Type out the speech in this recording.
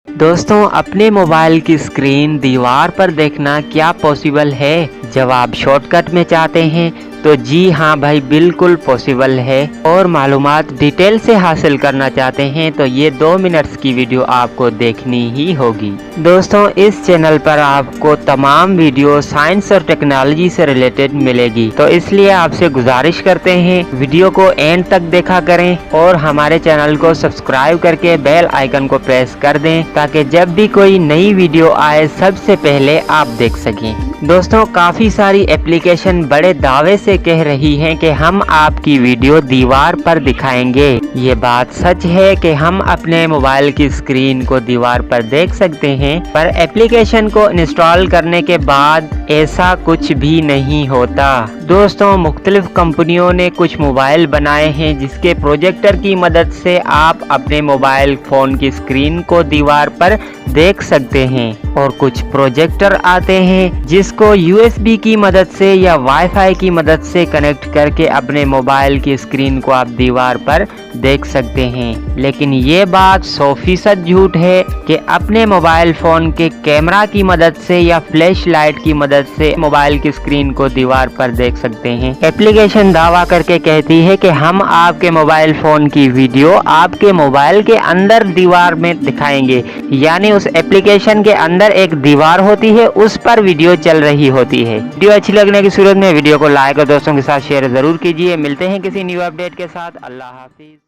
दोस्तों, अपने मोबाइल की स्क्रीन दीवार पर देखना क्या पॉसिबल है? जब आप शॉर्टकट में चाहते हैं तो जी हाँ भाई, बिल्कुल पॉसिबल है। और मालूमात डिटेल से हासिल करना चाहते हैं तो ये 2 मिनट्स की वीडियो आपको देखनी ही होगी। दोस्तों, इस चैनल पर आपको तमाम वीडियो साइंस और टेक्नोलॉजी से रिलेटेड मिलेगी, तो इसलिए आपसे गुजारिश करते हैं वीडियो को एंड तक देखा करें और हमारे चैनल को सब्सक्राइब करके बेल आइकन को प्रेस कर दें, ताकि जब भी कोई नई वीडियो आए सबसे पहले आप देख सकें। दोस्तों, काफ़ी सारी एप्लीकेशन बड़े दावे से कह रही हैं कि हम आपकी वीडियो दीवार पर दिखाएंगे। ये बात सच है कि हम अपने मोबाइल की स्क्रीन को दीवार पर देख सकते हैं, पर एप्लीकेशन को इंस्टॉल करने के बाद ऐसा कुछ भी नहीं होता। दोस्तों, मुख्तलिफ कंपनियों ने कुछ मोबाइल बनाए हैं जिसके प्रोजेक्टर की मदद से आप अपने मोबाइल फ़ोन की स्क्रीन को दीवार पर देख सकते हैं, और कुछ प्रोजेक्टर आते हैं जिसको USB की मदद से या वाईफाई की मदद से कनेक्ट करके अपने मोबाइल की स्क्रीन को आप दीवार पर देख सकते हैं। लेकिन ये बात 100% झूठ है कि अपने मोबाइल फ़ोन के कैमरा की मदद से या फ्लैश लाइट की मदद से मोबाइल की स्क्रीन को दीवार पर देख सकते हैं। एप्लीकेशन दावा करके कहती है कि हम आपके मोबाइल फ़ोन की वीडियो आपके मोबाइल के अंदर दीवार में दिखाएंगे, यानी उस एप्लीकेशन के अंदर एक दीवार होती है, उस पर वीडियो चल रही होती है। वीडियो अच्छी लगने की सूरत में वीडियो को लाइक और दोस्तों के साथ शेयर जरूर कीजिए। मिलते हैं किसी न्यू अपडेट के साथ। अल्लाह हाफिज।